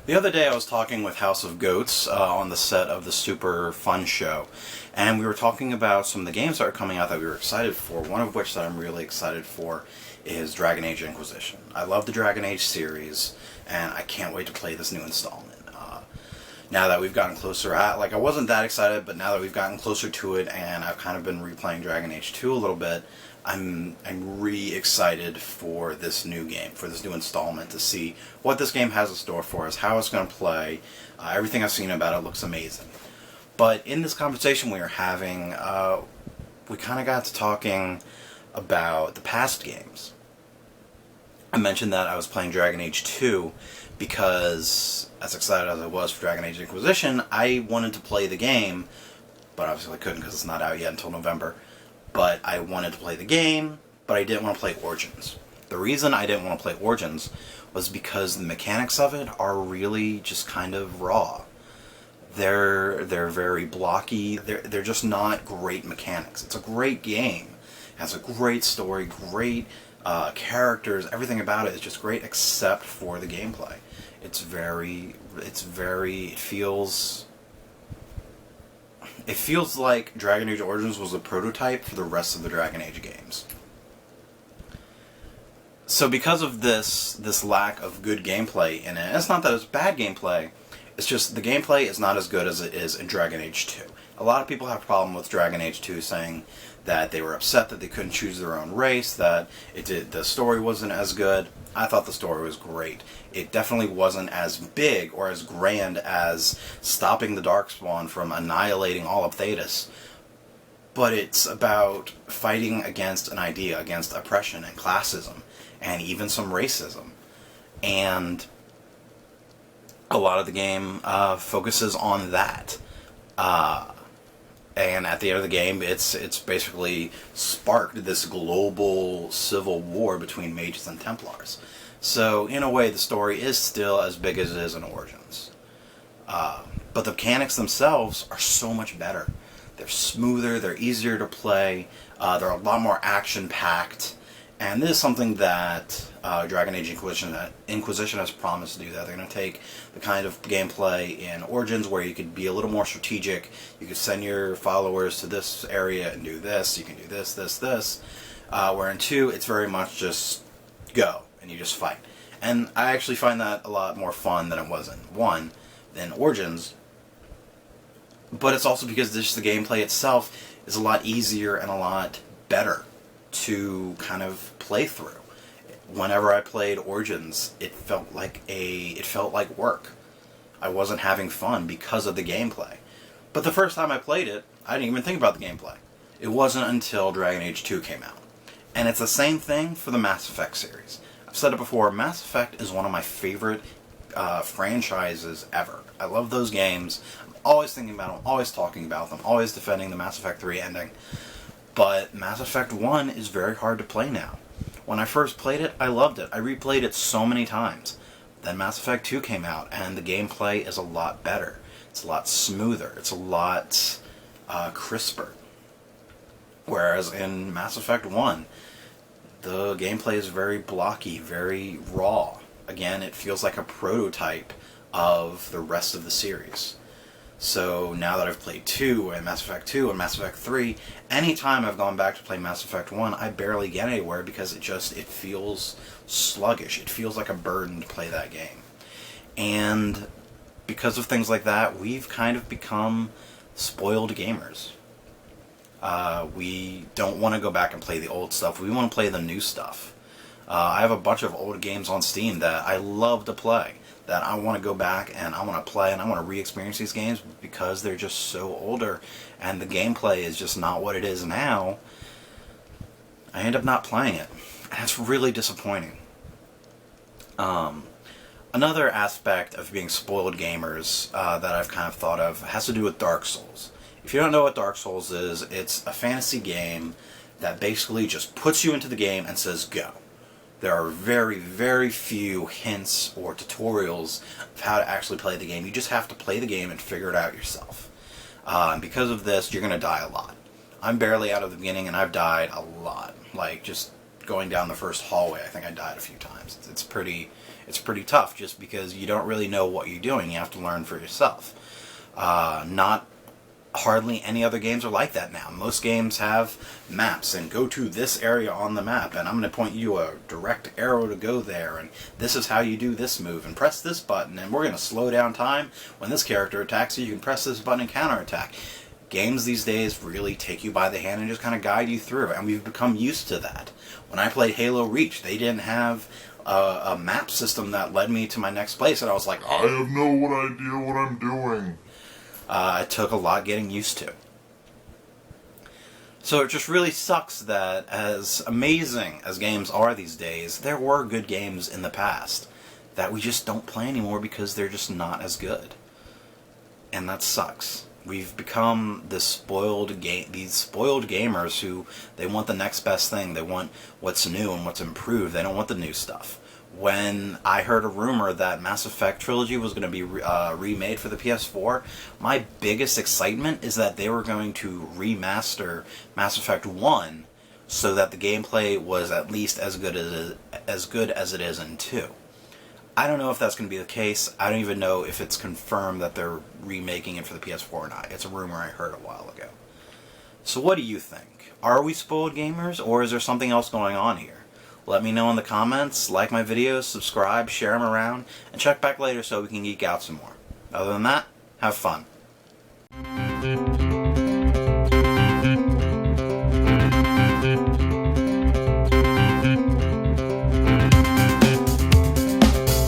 The other day I was talking with House of Goats on the set of the Super Fun Show, and we were talking about some of the games that are coming out that we were excited for, one of which that I'm really excited for is Dragon Age Inquisition. I love the Dragon Age series, and I can't wait to play this new installment. Now that we've gotten closer I wasn't that excited, but now that we've gotten closer to it, and I've kind of been replaying Dragon Age 2 a little bit, I'm re-excited for this new game, for this new installment, to see what this game has in store for us, how it's going to play. Everything I've seen about it looks amazing. But in this conversation we were having, we kind of got to talking about the past games. I mentioned that I was playing Dragon Age 2 because, as excited as I was for Dragon Age Inquisition, I wanted to play the game, but obviously I couldn't because it's not out yet until November. But I wanted to play the game, but I didn't want to play Origins. The reason I didn't want to play Origins was because the mechanics of it are really just kind of raw. They're very blocky. They're just not great mechanics. It's a great game. It has a great story, great characters. Everything about it is just great except for the gameplay. It feels like Dragon Age Origins was a prototype for the rest of the Dragon Age games. So because of this lack of good gameplay in it, it's not that it's bad gameplay, it's just the gameplay is not as good as it is in Dragon Age 2. A lot of people have a problem with Dragon Age 2, saying that they were upset that they couldn't choose their own race, that the story wasn't as good. I thought the story was great. It definitely wasn't as big or as grand as stopping the Darkspawn from annihilating all of Thedas, but it's about fighting against an idea, against oppression and classism, and even some racism. And a lot of the game focuses on that. And at the end of the game, it's basically sparked this global civil war between mages and Templars. So, in a way, the story is still as big as it is in Origins. But the mechanics themselves are so much better. They're smoother, they're easier to play, they're a lot more action-packed. And this is something that Dragon Age Inquisition has promised to do, that they're going to take the kind of gameplay in Origins where you could be a little more strategic, you could send your followers to this area and do this, you can do this, where in 2 it's very much just go, and you just fight. And I actually find that a lot more fun than it was in 1, than Origins, but it's also because the gameplay itself is a lot easier and a lot better to kind of play through. Whenever I played Origins, it felt like work. I wasn't having fun because of the gameplay. But the first time I played it, I didn't even think about the gameplay. It wasn't until Dragon Age 2 came out. And it's the same thing for the Mass Effect series. I've said it before, Mass Effect is one of my favorite franchises ever. I love those games. I'm always thinking about them, always talking about them, always defending the Mass Effect 3 ending. But Mass Effect 1 is very hard to play now. When I first played it, I loved it. I replayed it so many times. Then Mass Effect 2 came out, and the gameplay is a lot better. It's a lot smoother. It's a lot crisper. Whereas in Mass Effect 1, the gameplay is very blocky, very raw. Again, it feels like a prototype of the rest of the series. So now that I've played 2 and Mass Effect 2 and Mass Effect 3, anytime I've gone back to play Mass Effect 1, I barely get anywhere because it feels sluggish. It feels like a burden to play that game. And because of things like that, we've kind of become spoiled gamers. We don't want to go back and play the old stuff. We want to play the new stuff. I have a bunch of old games on Steam that I love to play, that I want to go back and I want to play and I want to re-experience these games because they're just so older and the gameplay is just not what it is now. I end up not playing it, and it's really disappointing. Another aspect of being spoiled gamers that I've kind of thought of has to do with Dark Souls. If you don't know what Dark Souls is, it's a fantasy game that basically just puts you into the game and says go. There are very, very few hints or tutorials of how to actually play the game. You just have to play the game and figure it out yourself. And because of this, you're going to die a lot. I'm barely out of the beginning, and I've died a lot. Like, just going down the first hallway, I think I died a few times. It's pretty it's pretty tough just because you don't really know what you're doing. You have to learn for yourself. Not hardly any other games are like that now. Most games have maps and go to this area on the map and I'm going to point you a direct arrow to go there and this is how you do this move and press this button and we're going to slow down time. When this character attacks you, you can press this button and counterattack. Games these days really take you by the hand and just kind of guide you through, and we've become used to that. When I played Halo Reach, they didn't have a map system that led me to my next place, and I was like, I have no idea what I'm doing. It took a lot getting used to. So it just really sucks that as amazing as games are these days, there were good games in the past that we just don't play anymore because they're just not as good. And that sucks. We've become these spoiled gamers who, they want the next best thing. They want what's new and what's improved. They don't want the new stuff. When I heard a rumor that Mass Effect Trilogy was going to be remade for the PS4, my biggest excitement is that they were going to remaster Mass Effect 1 so that the gameplay was at least as good as it is in 2. I don't know if that's going to be the case. I don't even know if it's confirmed that they're remaking it for the PS4 or not. It's a rumor I heard a while ago. So what do you think? Are we spoiled gamers, or is there something else going on here? Let me know in the comments, like my videos, subscribe, share them around, and check back later so we can geek out some more. Other than that, have fun.